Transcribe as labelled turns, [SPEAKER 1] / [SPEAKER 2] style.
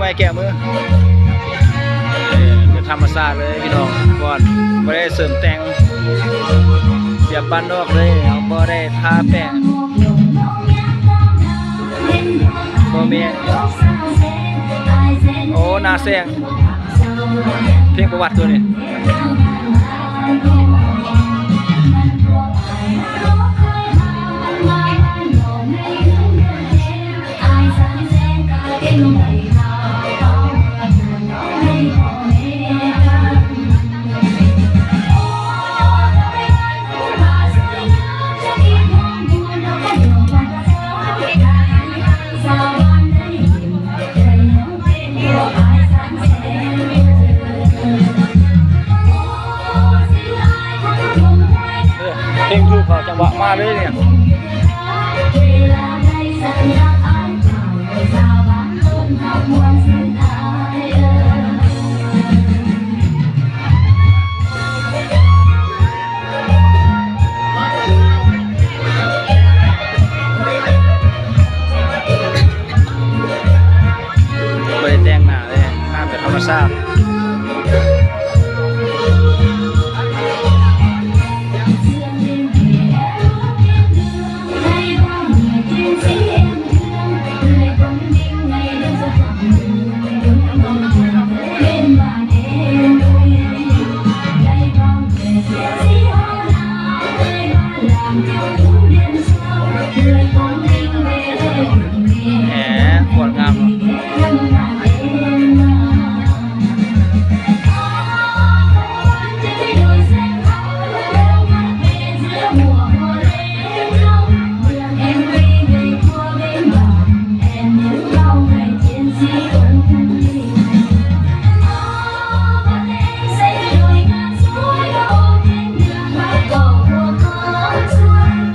[SPEAKER 1] ว้แก้มือเป็นธรรมชาติเลยพี่น้องก่อนบ่ได้เสริมแต่งเสียบบ้านนอกเลยเอาบ่ได้ทาแป้งบ่มีโอ้นาแซงเพลงประวัติตัวนี้เพลงคือเขาจังหวะมาเลยเนี่ย